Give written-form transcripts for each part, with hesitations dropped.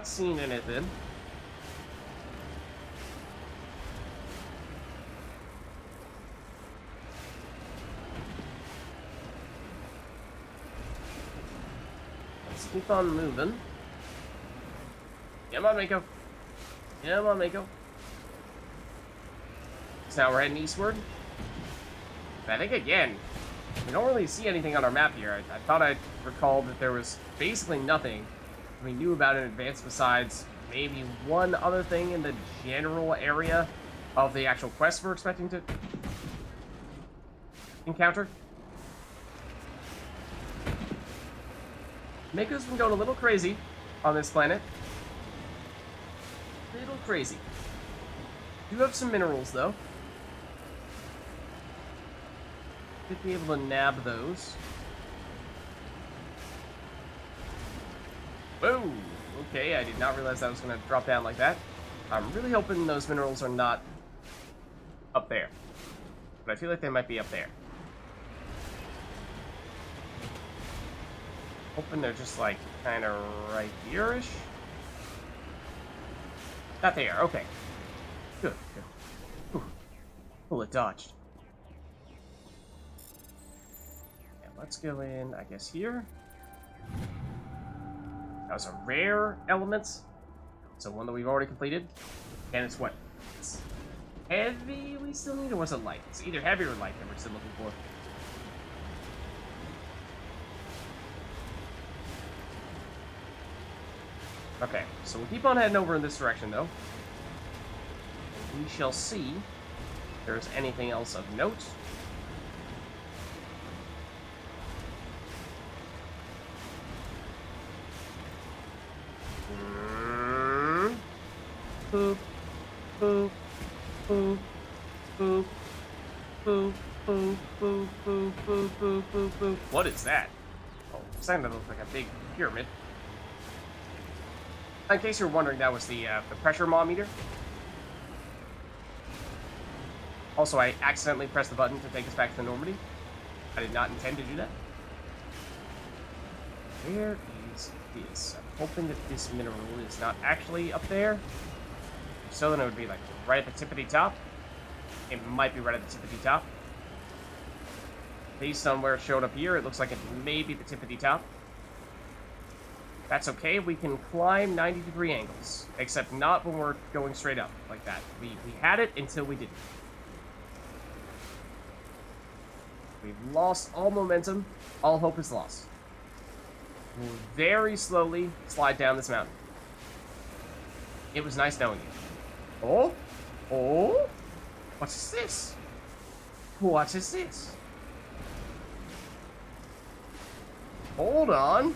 not seen anything. Let's keep on moving. Come on, Mako. Come on, Mako. So now we're heading eastward. I think, again, we don't really see anything on our map here. I thought I recalled that there was basically nothing we knew about in advance besides maybe one other thing in the general area of the actual quest we're expecting to encounter. Mako's been going a little crazy on this planet. A little crazy. Do have some minerals, though. Should be able to nab those. Whoa! Okay, I did not realize that was going to drop down like that. I'm really hoping those minerals are not up there. But I feel like they might be up there. Hoping they're just like kind of right here-ish. Not there, okay. Good, good. Whew. Bullet dodged. Let's go in, I guess, here. That was a rare element. So one that we've already completed. And it's what? It's heavy we still need, or was it light? It's either heavy or light that we're still looking for. Okay, so we'll keep on heading over in this direction, though. And we shall see if there's anything else of note. Boop, boop, boop, boop, boop, boop, boop, boop, boop, boop, boop, boop. What is that? Oh, it's starting to look like a big pyramid. In case you're wondering, that was the pressure meter. Also, I accidentally pressed the button to take us back to Normandy. I did not intend to do that. Where is this? I'm hoping that this mineral is not actually up there. So then it would be like right at the tippity top. It might be right at the tippity top. Based on where it showed up here, it looks like it may be the tippity top. That's okay, we can climb 90-degree angles. Except not when we're going straight up like that. We had it until we didn't. We've lost all momentum. All hope is lost. We'll very slowly slide down this mountain. It was nice knowing you. Oh? Oh? What is this? What is this? Hold on.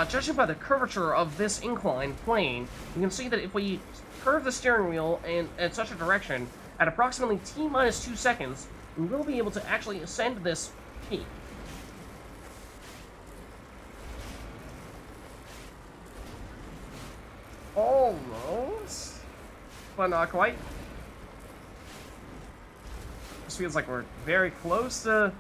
Judging by the curvature of this inclined plane, you can see that if we curve the steering wheel in such a direction, at approximately T-minus 2 seconds, we will be able to actually ascend this peak. Almost, but not quite. This feels like we're very close to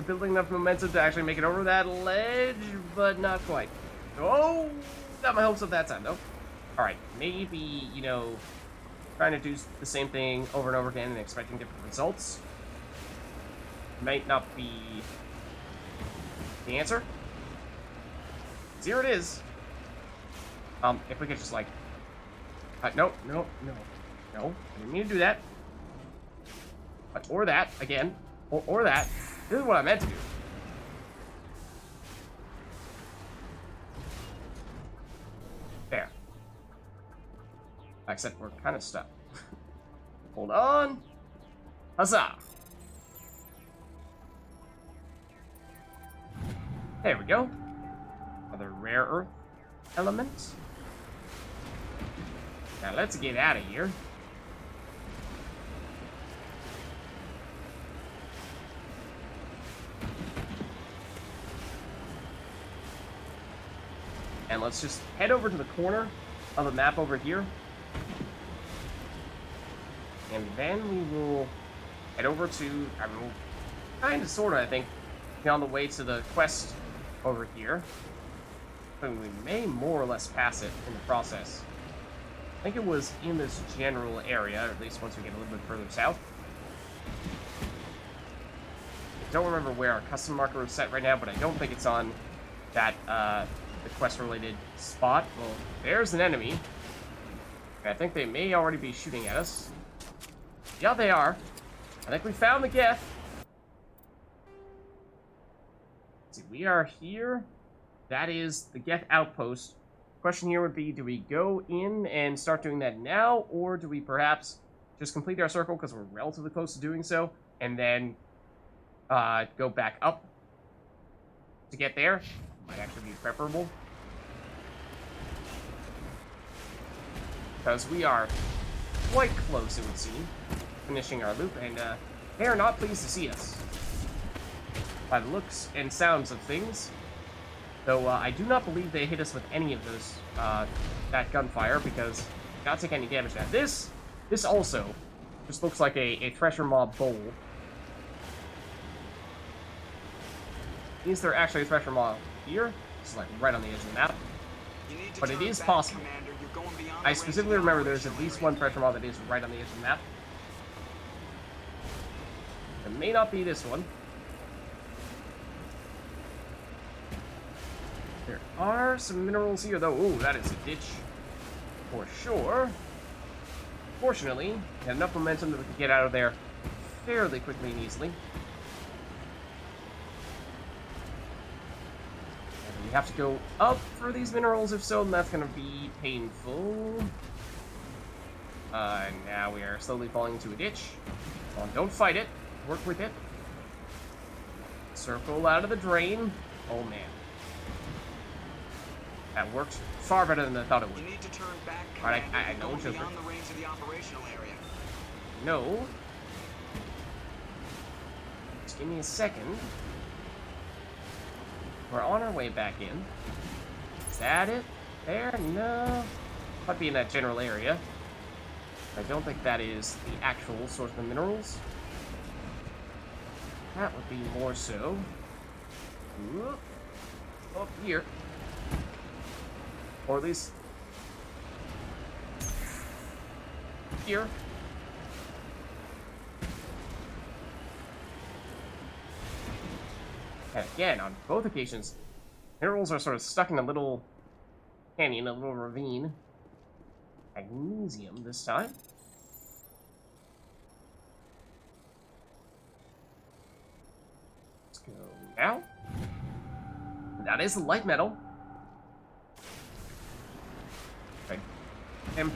building enough momentum to actually make it over that ledge, but not quite. Oh, got my hopes up that time, though. Alright, maybe, you know, trying to do the same thing over and over again and expecting different results might not be the answer. Here it is. If we could just, like... no, no, no. No, I didn't mean to do that. Or that, again. Or that. This is what I meant to do. There. Except we're kind of stuck. Hold on. Huzzah! There we go. Another rare earth element. Now let's get out of here. And let's just head over to the corner of the map over here. And then we will head over to, I mean, kind of, sort of, I think, be on the way to the quest over here. And we may more or less pass it in the process. I think it was in this general area, or at least once we get a little bit further south. I don't remember where our custom marker is set right now, but I don't think it's on that, the quest-related spot. Well, there's an enemy. I think they may already be shooting at us. Yeah, they are. I think we found the Geth. Let's see, we are here. That is the Geth outpost. Question here would be, do we go in and start doing that now, or do we perhaps just complete our circle because we're relatively close to doing so, and then go back up to get there? Might actually be preferable. Because we are quite close, it would seem, finishing our loop, and they are not pleased to see us. By the looks and sounds of things. Though I do not believe they hit us with any of those, that gunfire, because we not take any damage now. This also just looks like a Thresher Mob bowl. Is there actually a Thresher Mob here? It's like right on the edge of the map. But it is possible. I specifically remember there's at least one Thresher Mob that is right on the edge of the map. It may not be this one. There are some minerals here, though. Ooh, that is a ditch. For sure. Fortunately, we had enough momentum that we could get out of there fairly quickly and easily. And we have to go up for these minerals, if so, then that's going to be painful. Now we are slowly falling into a ditch. Well, don't fight it. Work with it. Circle out of the drain. Oh, man. That worked far better than I thought it would. You need to turn back. Alright, I know, Joker. Beyond the range of the operational area. No. Just give me a second. We're on our way back in. Is that it? There? No. Might be in that general area. I don't think that is the actual source of the minerals. That would be more so. Whoop. Up here. Or at least here. And again, on both occasions, minerals are sort of stuck in a little canyon, a little ravine. Magnesium this time. Let's go now. That is the light metal. And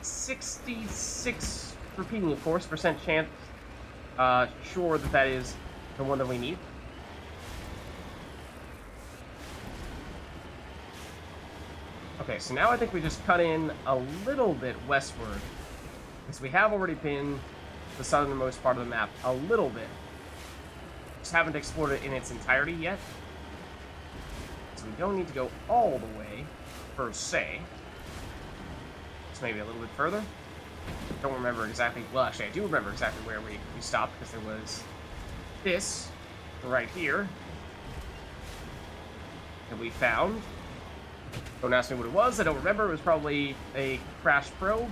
66, repeating of course, % chance, sure that is the one that we need. Okay, so now I think we just cut in a little bit westward, because we have already been the southernmost part of the map a little bit. Just haven't explored it in its entirety yet. So we don't need to go all the way, per se. Maybe a little bit further. Don't remember exactly. Well, actually, I do remember exactly where we stopped, because there was this right here that we found. Don't ask me what it was. I don't remember. It was probably a crash probe.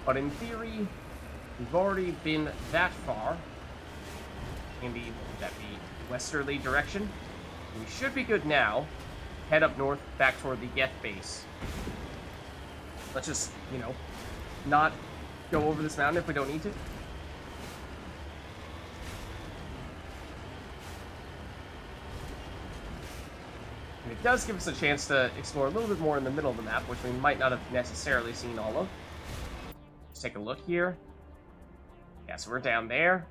But in theory, we've already been that far in the, what would that be, westerly direction. We should be good now. Head up north, back toward the Geth base. Let's just, you know, not go over this mountain if we don't need to. And it does give us a chance to explore a little bit more in the middle of the map, which we might not have necessarily seen all of. Let's take a look here. Yeah, so we're down there.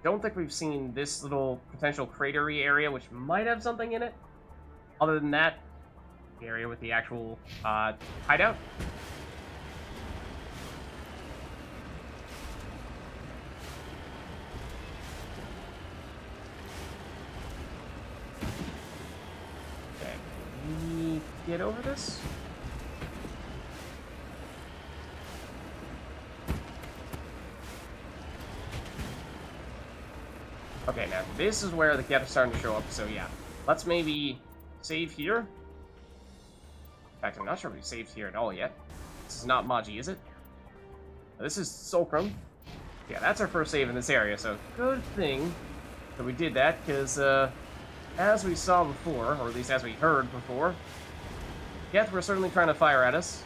Don't think we've seen this little potential cratery area, which might have something in it. Other than that, the area with the actual hideout. Okay, can we get over this? Okay, now this is where the Geth are starting to show up, so yeah. Let's maybe save here. In fact, I'm not sure if we saved here at all yet. This is not Maji, is it? This is Solcrum. Yeah, that's our first save in this area, so good thing that we did that, because as we saw before, or at least as we heard before, Geth were certainly trying to fire at us.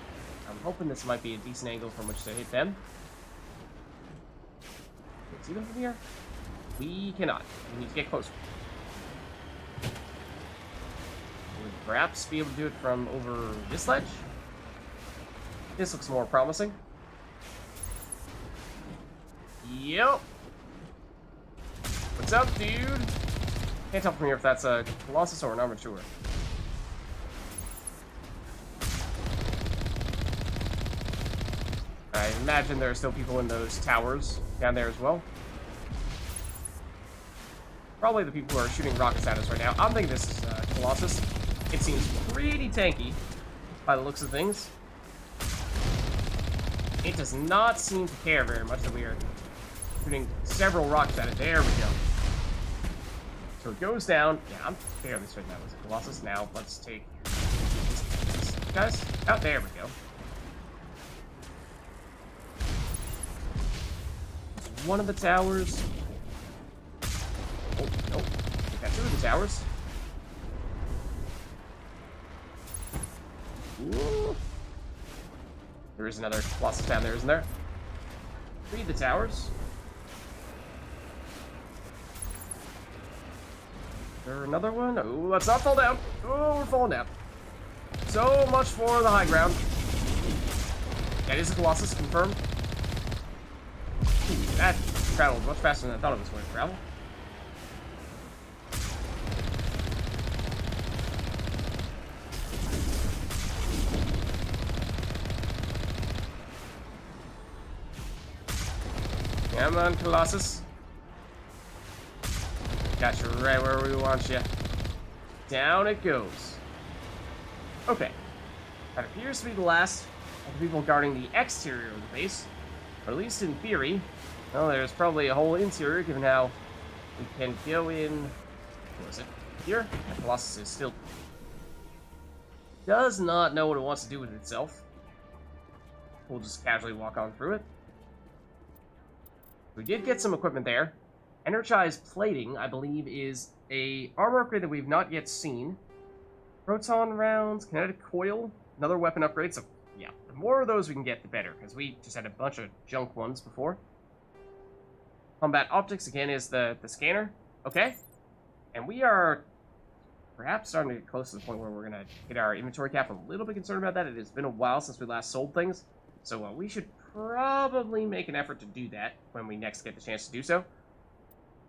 I'm hoping this might be a decent angle from which to hit them. Can we see them from here? We cannot. We need to get closer. Would perhaps be able to do it from over this ledge? This looks more promising. Yep. What's up, dude? Can't tell from here if that's a Colossus or an Armature. I imagine there are still people in those towers down there as well. Probably the people who are shooting rockets at us right now. I'm thinking this is Colossus. It seems pretty tanky by the looks of things. It does not seem to care very much that we are shooting several rockets at it. There we go. So it goes down. Yeah, I'm fairly certain that was a Colossus. Now, let's take these guys. Oh, there we go. There's one of the towers. Oh, nope. We got two of the towers. Ooh. There is another Colossus down there, isn't there? Read the towers. Is there another one? Oh, let's not fall down. Oh, we're falling down. So much for the high ground. That is a Colossus, confirmed. Ooh, that traveled much faster than I thought it was going to travel. Come on, Colossus. Got you right where we want you. Down it goes. Okay. That appears to be the last of the people guarding the exterior of the base. Or at least in theory. Well, there's probably a whole interior, given how we can go in... What was it? Here? The Colossus is still... does not know what it wants to do with itself. We'll just casually walk on through it. We did get some equipment there. Energized plating, I believe, is a armor upgrade that we've not yet seen. Proton rounds, kinetic coil, another weapon upgrade. So, yeah, the more of those we can get, the better, because we just had a bunch of junk ones before. Combat optics, again, is the scanner. Okay. And we are perhaps starting to get close to the point where we're going to hit our inventory cap. I'm a little bit concerned about that. It has been a while since we last sold things. So we should probably make an effort to do that when we next get the chance to do so.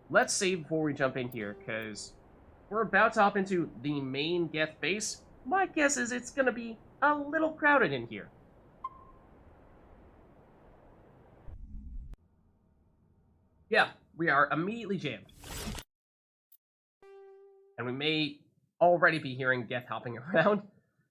Let's save before we jump in here, because we're about to hop into the main Geth base. My guess is it's going to be a little crowded in here. Yeah, we are immediately jammed. And we may already be hearing Geth hopping around.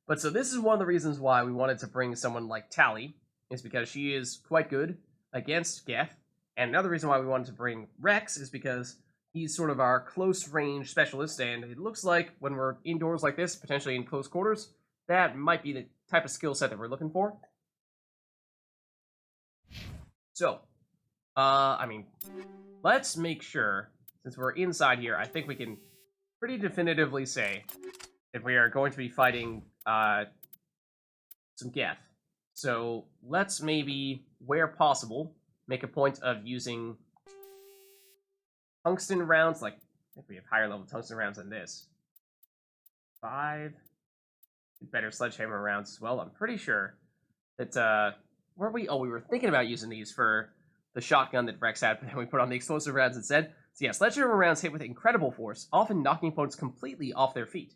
But so this is one of the reasons why we wanted to bring someone like Tali, is because she is quite good against Geth. And another reason why we wanted to bring Rex is because he's sort of our close-range specialist, and it looks like when we're indoors like this, potentially in close quarters, that might be the type of skill set that we're looking for. So, I mean, let's make sure, since we're inside here, I think we can pretty definitively say that we are going to be fighting some Geth. So, let's maybe, where possible, make a point of using tungsten rounds. Like, I think we have higher level tungsten rounds than this. 5. Better sledgehammer rounds as well. I'm pretty sure that, where we were thinking about using these for the shotgun that Rex had, but then we put on the explosive rounds instead. So yeah, sledgehammer rounds hit with incredible force, often knocking opponents completely off their feet.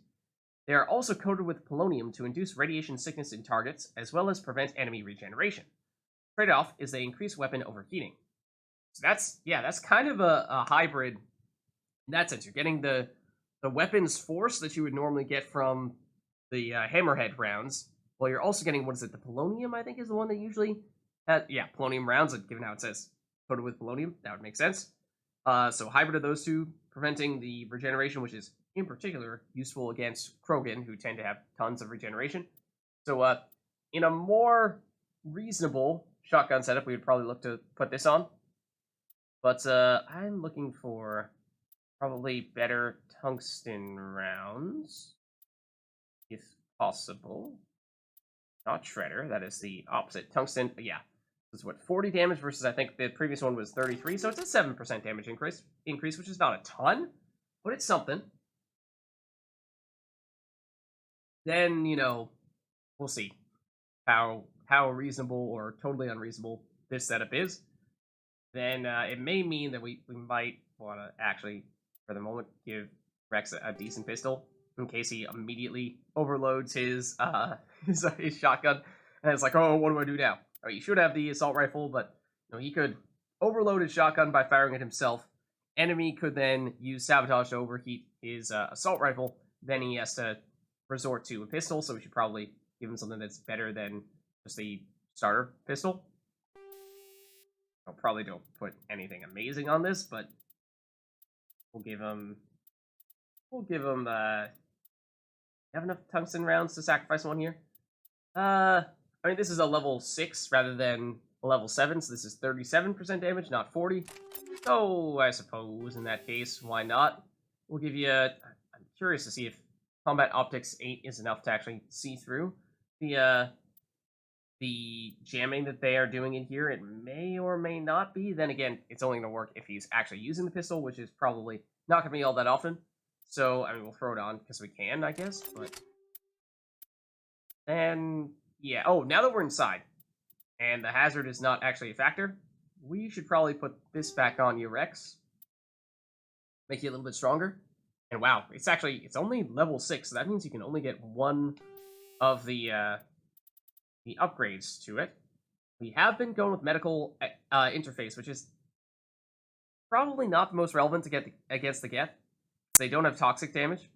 They are also coated with polonium to induce radiation sickness in targets, as well as prevent enemy regeneration. Trade-off is they increase weapon overheating. So that's kind of a hybrid in that sense. You're getting the weapons force that you would normally get from the hammerhead rounds, while you're also getting, what is it, the polonium, I think is the one that usually has, yeah, polonium rounds, given how it says coated with polonium, that would make sense. So hybrid of those two, preventing the regeneration, which is in particular useful against Krogan, who tend to have tons of regeneration. So, in a more reasonable shotgun setup, we would probably look to put this on. But I'm looking for probably better tungsten rounds, if possible. Not shredder, that is the opposite. Tungsten, yeah. This is what, 40 damage versus I think the previous one was 33, so it's a 7% damage increase, which is not a ton, but it's something. Then, you know, we'll see how reasonable or totally unreasonable this setup is. Then it may mean that we might want to actually, for the moment, give Rex a decent pistol in case he immediately overloads his his shotgun, and it's like, oh, what do I do now? Oh, you should have the assault rifle, but you know, he could overload his shotgun by firing it himself. Enemy could then use sabotage to overheat his assault rifle. Then he has to resort to a pistol, so we should probably give him something that's better than just the starter pistol. I probably don't put anything amazing on this, but we'll give him have enough tungsten rounds to sacrifice one here? I mean, this is a level 6 rather than a level 7, so this is 37% damage, not 40. So, I suppose, in that case, why not? We'll give you I'm curious to see if Combat Optics 8 is enough to actually see through the jamming that they are doing in here. It may or may not be. Then again, it's only going to work if he's actually using the pistol, which is probably not going to be all that often. So, I mean, we'll throw it on because we can, I guess, but then, yeah. Oh, now that we're inside, and the hazard is not actually a factor, we should probably put this back on you, Rex. Make you a little bit stronger. And wow, it's only level 6, so that means you can only get one of the upgrades to it. We have been going with medical interface, which is probably not the most relevant to get against the Geth. They don't have toxic damage,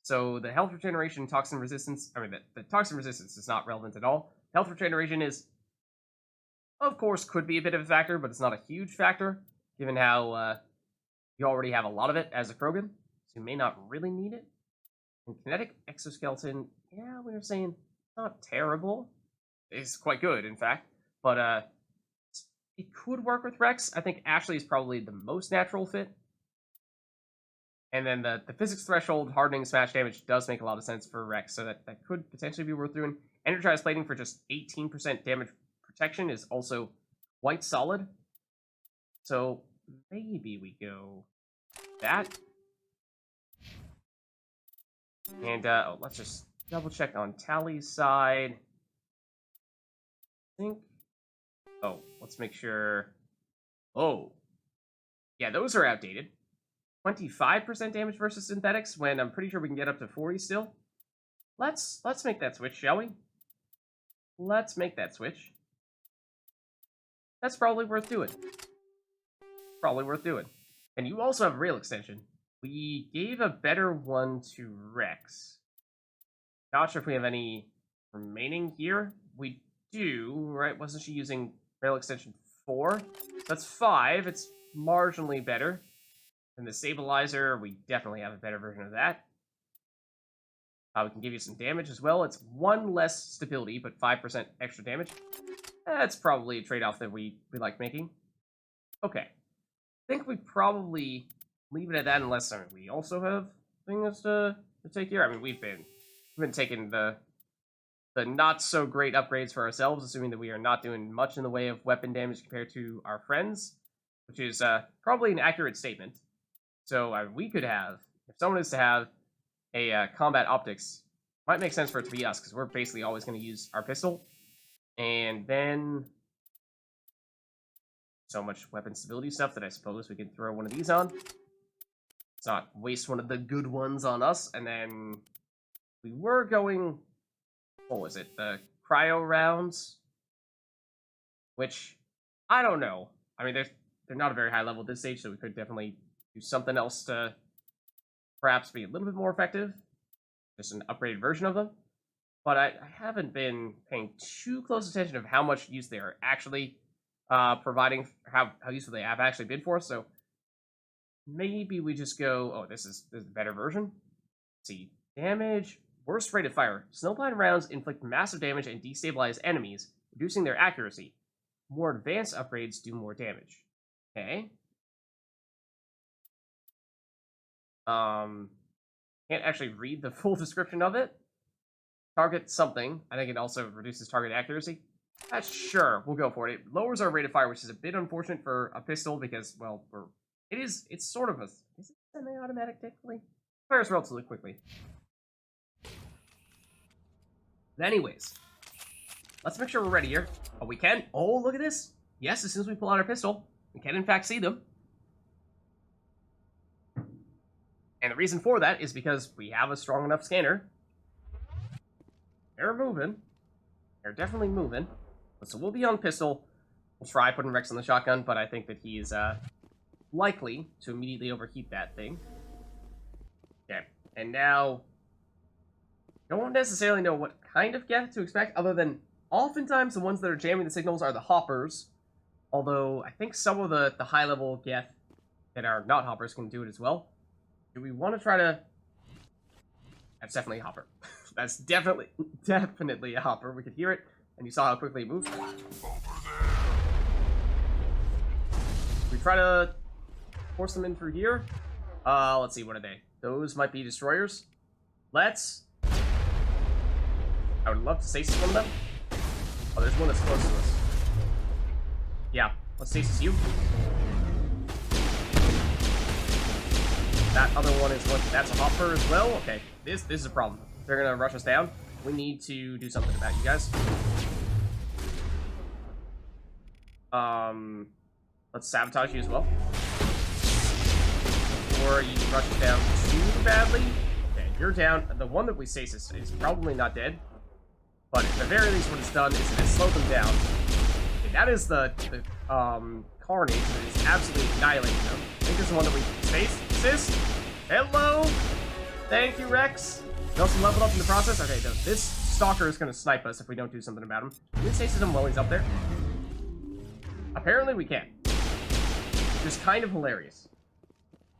so the health regeneration, toxin resistance. I mean, the toxin resistance is not relevant at all. Health regeneration is, of course, could be a bit of a factor, but it's not a huge factor given how you already have a lot of it as a Krogan, so you may not really need it. And kinetic exoskeleton, yeah, we were saying not terrible. It's quite good, in fact, but it could work with Rex. I think Ashley is probably the most natural fit. And then the physics threshold, hardening, smash damage does make a lot of sense for Rex, so that could potentially be worth doing. Energized plating for just 18% damage protection is also quite solid. So maybe we go that. And let's just double check on Tali'S side. I think. Oh, let's make sure. Oh, yeah, those are outdated. 25% damage versus synthetics when I'm pretty sure we can get up to 40 still. Let's make that switch, shall we? Let's make that switch. That's probably worth doing. Probably worth doing. And you also have a rail extension. We gave a better one to Rex. Not sure if we have any remaining here. We do, right? Wasn't she using rail extension 4? That's 5. It's marginally better. And the stabilizer, we definitely have a better version of that. We can give you some damage as well. It's 1 less stability, but 5% extra damage. That's probably a trade-off that we like making. Okay. I think we probably leave it at that unless we also have things to take here. I mean, we've been taking the not so great upgrades for ourselves, assuming that we are not doing much in the way of weapon damage compared to our friends, which is probably an accurate statement. So we could have, if someone is to have a combat optics, might make sense for it to be us, because we're basically always going to use our pistol. And then so much weapon stability stuff that I suppose we could throw one of these on. Let's not waste one of the good ones on us. And then we were going, what was it, the cryo rounds? Which, I don't know. I mean, they're not a very high level at this stage, so we could definitely do something else to perhaps be a little bit more effective. Just an upgraded version of them. But I haven't been paying too close attention of how much use they are actually providing, how useful they have actually been for us. So maybe we just go, oh, this is a better version. see. Damage. Worst rate of fire. Snowblind rounds inflict massive damage and destabilize enemies, reducing their accuracy. More advanced upgrades do more damage. Okay. Can't actually read the full description of it. Target something. I think it also reduces target accuracy. Sure, we'll go for it. It lowers our rate of fire, which is a bit unfortunate for a pistol because, well, it's sort of a... Is it semi-automatic, technically? Fires relatively quickly. But anyways, let's make sure we're ready here. Oh, we can? Oh, look at this. Yes, as soon as we pull out our pistol, we can in fact see them. And the reason for that is because we have a strong enough scanner. They're moving. They're definitely moving. So we'll be on pistol. We'll try putting Rex on the shotgun, but I think that he is likely to immediately overheat that thing. Okay, and now... Don't necessarily know what kind of Geth to expect, other than oftentimes the ones that are jamming the signals are the hoppers. Although, I think some of the high-level Geth that are not hoppers can do it as well. Do we want to try to... That's definitely a hopper. That's definitely a hopper. We could hear it, and you saw how quickly it moved. We try to force them in through here. Let's see, what are they? Those might be destroyers. Let's... I would love to stasis one of them. Oh, there's one that's close to us. Yeah, let's stasis you. That other one is what? That's a hopper as well? Okay, this is a problem. They're gonna rush us down. We need to do something about you guys. Let's sabotage you as well. Or you rush us down too badly. Okay, you're down. The one that we stasis is probably not dead. But at the very least, what it's done is it has slowed them down. Okay, that is the Carnage that is absolutely annihilating them. I think this is the one that we stasis. Hello! Thank you, Rex. We also leveled up in the process. Okay, this Stalker is going to snipe us if we don't do something about him. Can we stasis him while he's up there? Apparently we can. Which is kind of hilarious.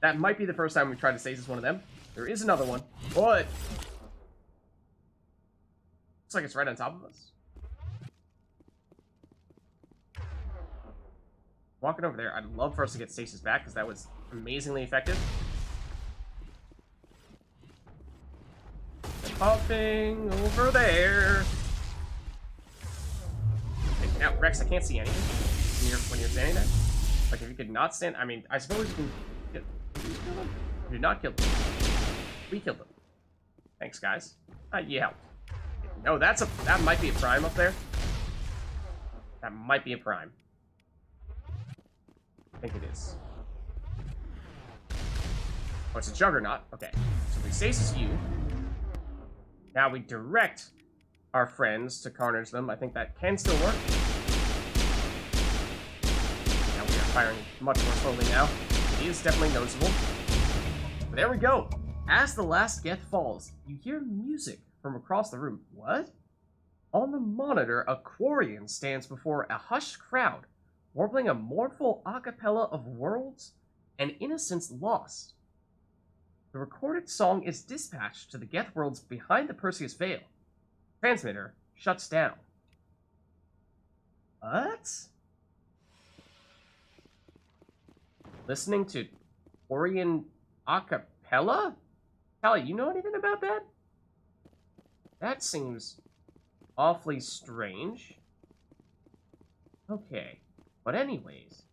That might be the first time we've tried to stasis one of them. There is another one, but... Looks like it's right on top of us. Walking over there, I'd love for us to get stasis back, because that was amazingly effective. Popping over there. Okay, now, Rex, I can't see anything when you're standing there. Like, if you could not stand... I mean, I suppose you can... Did you kill them? You did not kill them. We killed them. Thanks, guys. You helped. No, that might be a prime up there. That might be a prime. I think it is. Oh, it's a juggernaut. Okay. So we stasis you. Now we direct our friends to carnage them. I think that can still work. Now we are firing much more slowly now. It is definitely noticeable. But there we go. As the last Geth falls, you hear music from across the room. What? On the monitor, a Quarian stands before a hushed crowd, warbling a mournful a cappella of worlds and innocence lost. The recorded song is dispatched to the Geth worlds behind the Perseus Veil. Transmitter shuts down. What? Listening to Quarian a cappella? Tali, you know anything about that? That seems awfully strange. Okay. But anyways,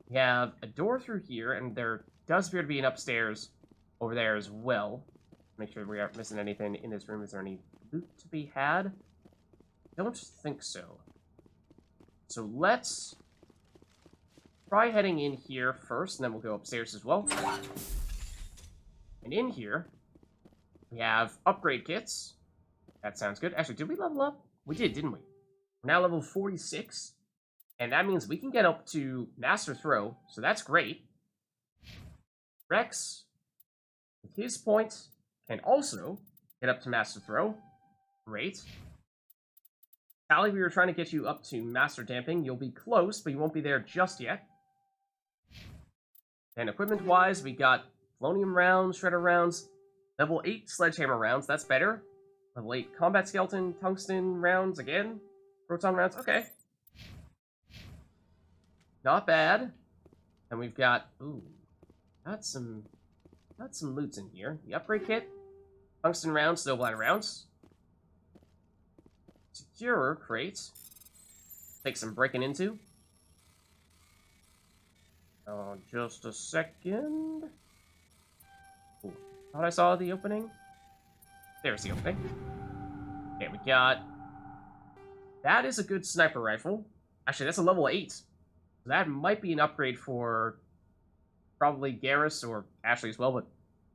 we have a door through here, and there does appear to be an upstairs over there as well. Make sure we aren't missing anything in this room. Is there any loot to be had? Don't think so. So let's try heading in here first, and then we'll go upstairs as well. And in here, we have upgrade kits. That sounds good. Actually, did we level up? We did, didn't we? We're now level 46. And that means we can get up to Master Throw, so that's great. Rex, with his points, can also get up to Master Throw. Great. Tali, we were trying to get you up to Master Damping. You'll be close, but you won't be there just yet. And equipment-wise, we got Polonium rounds, Shredder rounds, Level 8 sledgehammer rounds, that's better. Level 8 combat skeleton, tungsten rounds again. Proton rounds, okay. Not bad. And we've got, ooh, got some loots in here. The upgrade kit, tungsten rounds, snowblind rounds. Securer crates. Take some breaking into. Oh, just a second. Ooh, thought I saw the opening. There's the opening. Okay, we got... That is a good sniper rifle. Actually, that's a level 8. So that might be an upgrade for probably Garrus or Ashley as well, but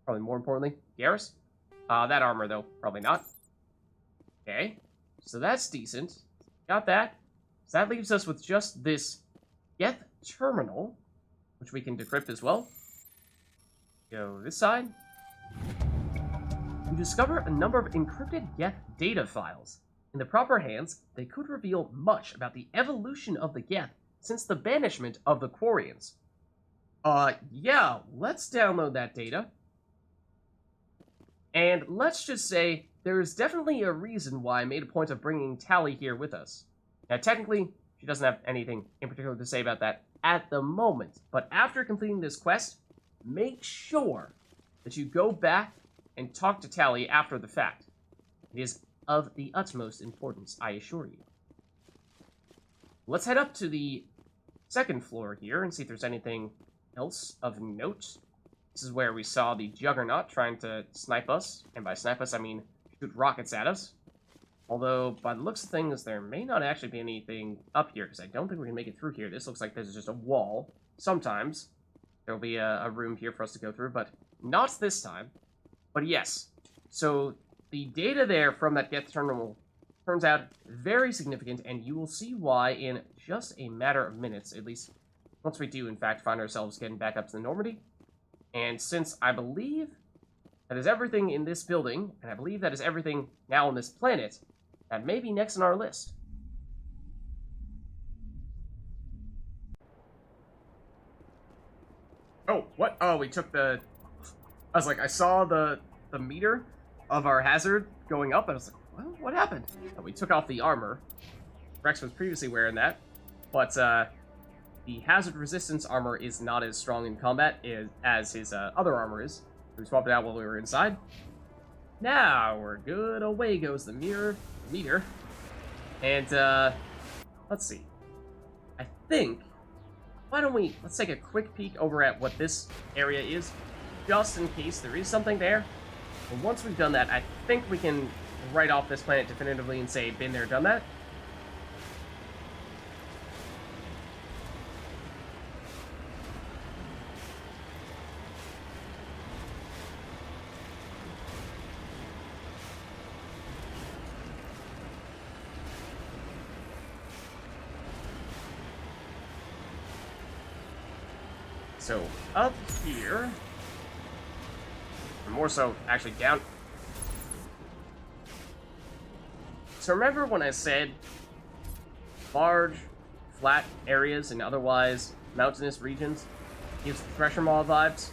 probably more importantly, Garrus. That armor, though, probably not. Okay, so that's decent. Got that. So that leaves us with just this Geth terminal, which we can decrypt as well. Go this side. You discover a number of encrypted Geth data files. In the proper hands, they could reveal much about the evolution of the Geth since the banishment of the Quarians. Yeah, let's download that data. And let's just say there is definitely a reason why I made a point of bringing Tali here with us. Now, technically, she doesn't have anything in particular to say about that at the moment, but after completing this quest, make sure that you go back and talk to Tali after the fact. It is of the utmost importance, I assure you. Let's head up to the second floor here and see if there's anything else of note. This is where we saw the Juggernaut trying to snipe us, and by snipe us I mean shoot rockets at us. Although, by the looks of things, there may not actually be anything up here, because I don't think we can make it through here. This looks like there's just a wall. Sometimes there'll be a room here for us to go through, but not this time. But yes, so the data there from that Geth terminal turns out very significant, and you will see why in just a matter of minutes, at least once we do, in fact, find ourselves getting back up to the Normandy. And since I believe that is everything in this building, and I believe that is everything now on this planet, that may be next on our list. Oh, what? Oh, we took the... I was like, I saw the meter of our hazard going up, and I was like, well, what happened? And we took off the armor. Rex was previously wearing that, but the hazard resistance armor is not as strong in combat as his other armor is. We swapped it out while we were inside. Now we're good. Away goes the meter. And, let's see. I think, let's take a quick peek over at what this area is, just in case there is something there. And once we've done that, I think we can write off this planet definitively and say, been there, done that. So, up here, or more so, actually down. So remember when I said large, flat areas and otherwise mountainous regions gives Thresher Maw vibes?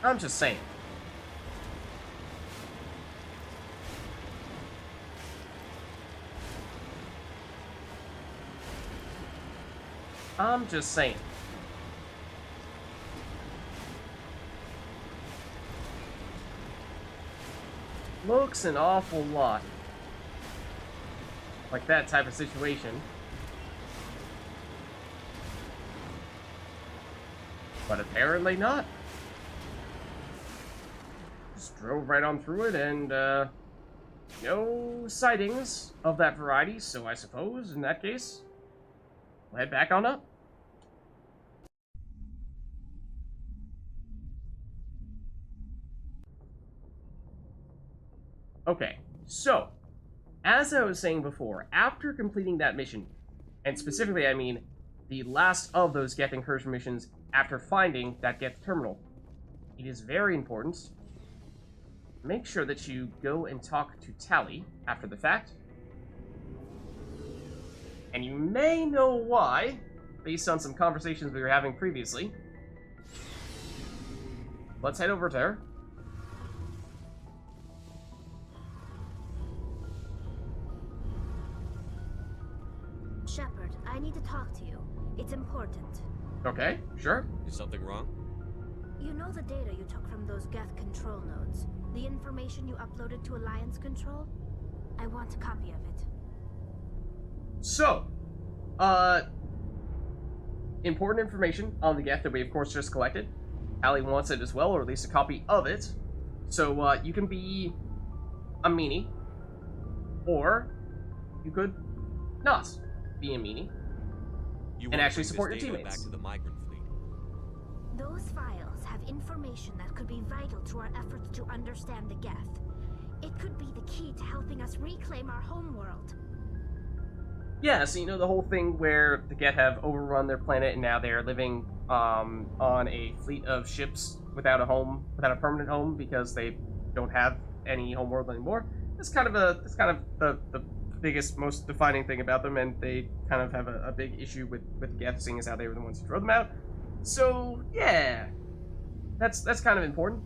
I'm just saying. I'm just saying. Looks an awful lot like that type of situation. But apparently not. Just drove right on through it, and no sightings of that variety, so I suppose, in that case, we'll head back on up. Okay, so, as I was saying before, after completing that mission, and specifically I mean the last of those Geth incursion missions after finding that Geth terminal, it is very important to make sure that you go and talk to Tali after the fact. And you may know why, based on some conversations we were having previously. let's head over to her. Shepard, I need to talk to you. It's important. Okay, sure. Is something wrong? You know the data you took from those Geth control nodes? The information you uploaded to Alliance Control? I want a copy of it. So, important information on the Geth that we, of course, just collected. Tali wants it as well, or at least a copy of it. So, you can be a meanie, or you could not be a meanie, You and want to actually bring support this your data teammates. back to the migrant fleet. Those files have information that could be vital to our efforts to understand the Geth. It could be the key to helping us reclaim our homeworld. Yeah, so you know the whole thing where the Geth have overrun their planet and now they're living on a fleet of ships without a home, without a permanent home because they don't have any homeworld anymore. That's kind of the biggest, most defining thing about them, and they kind of have a big issue with Geth, seeing as how they were the ones who drove them out. So yeah, that's kind of important.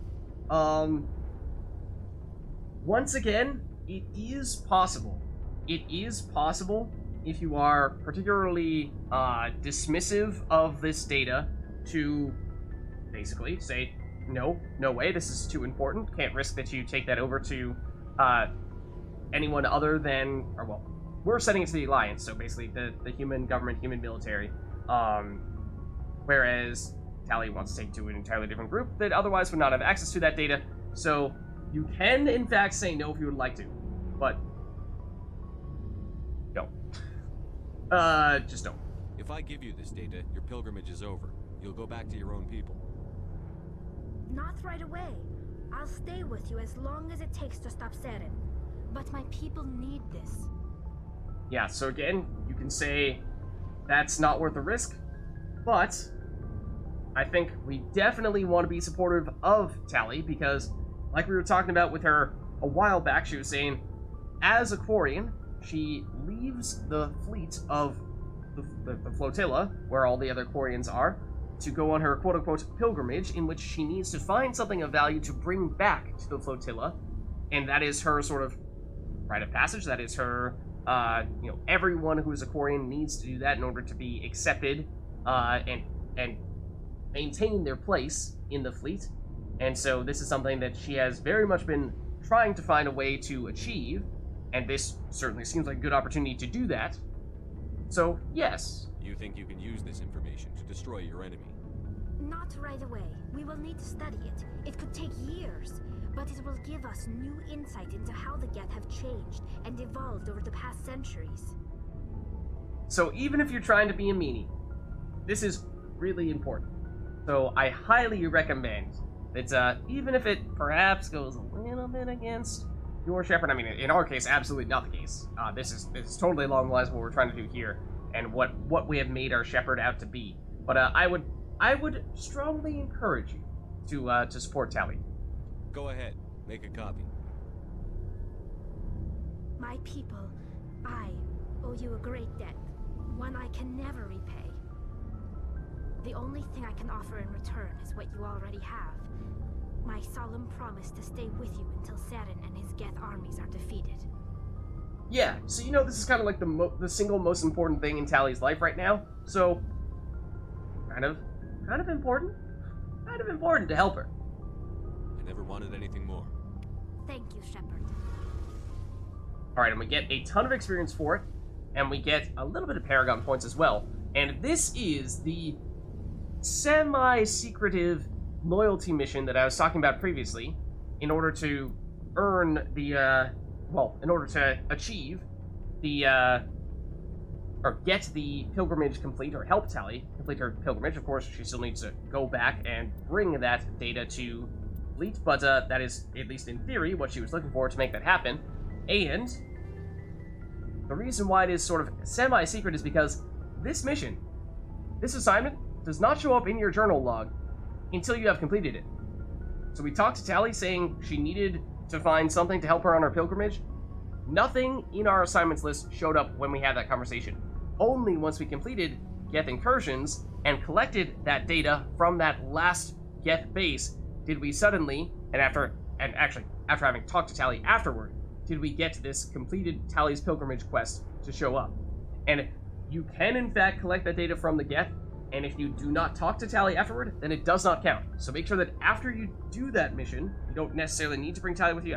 Once again, it is possible. It is possible, if you are particularly dismissive of this data, to basically say, no way, this is too important. Can't risk that you take that over to anyone other than, or well, we're sending it to the Alliance, so basically the human government, human military. Whereas Tali wants to take it to an entirely different group that otherwise would not have access to that data. So you can, in fact, say no if you would like to, but don't. Just don't. If I give you this data, your pilgrimage is over. You'll go back to your own people. Not right away. I'll stay with you as long as it takes to stop Saren. But my people need this. Yeah, so again, you can say that's not worth the risk, but I think we definitely want to be supportive of Tali because, like we were talking about with her a while back, she was saying, as a Quarian, she leaves the fleet of the flotilla, where all the other Quarians are, to go on her quote-unquote pilgrimage, in which she needs to find something of value to bring back to the flotilla, and that is her sort of rite of passage. That is her, everyone who is a Quarian needs to do that in order to be accepted, and maintain their place in the fleet. And so this is something that she has very much been trying to find a way to achieve, and this certainly seems like a good opportunity to do that. So, yes. You think you can use this information to destroy your enemy? Not right away. We will need to study it. It could take years, but it will give us new insight into how the Geth have changed and evolved over the past centuries. So even if you're trying to be a meanie, this is really important. So I highly recommend that even if it perhaps goes a little bit against your Shepard, I mean, in our case, absolutely not the case. This is totally along the lines of what we're trying to do here, and what we have made our Shepard out to be. But I would strongly encourage you to support Tali. Go ahead, make a copy. My people, I owe you a great debt, one I can never repay. The only thing I can offer in return is what you already have. My solemn promise to stay with you until Saren and his Geth armies are defeated. Yeah, so you know this is kind of like the single most important thing in Tali's life right now. So, kind of important. Kind of important to help her. I never wanted anything more. Thank you, Shepard. Alright, and we get a ton of experience for it, and we get a little bit of Paragon points as well. And this is the semi-secretive loyalty mission that I was talking about previously, in order to earn the, in order to achieve the, or get the pilgrimage complete, or help Tali complete her pilgrimage. Of course, she still needs to go back and bring that data to Fleet, but that is, at least in theory, what she was looking for to make that happen. And the reason why it is sort of semi-secret is because this mission, this assignment, does not show up in your journal log until you have completed it. So we talked to Tali saying she needed to find something to help her on her pilgrimage. Nothing in our assignments list showed up when we had that conversation. Only once we completed Geth incursions and collected that data from that last Geth base did we suddenly, and actually after having talked to Tali afterward, did we get this completed Tali's pilgrimage quest to show up? And you can in fact collect that data from the Geth, and if you do not talk to Tali afterward, then it does not count. So make sure that after you do that mission, you don't necessarily need to bring Tali with you.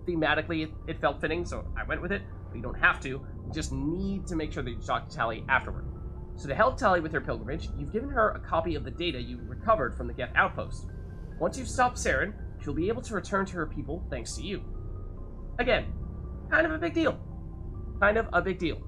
Thematically, it felt fitting, so I went with it, but you don't have to. You just need to make sure that you talk to Tali afterward. So to help Tali with her pilgrimage, you've given her a copy of the data you recovered from the Geth outpost. Once you've stopped Saren, she'll be able to return to her people thanks to you. Again, kind of a big deal. Kind of a big deal.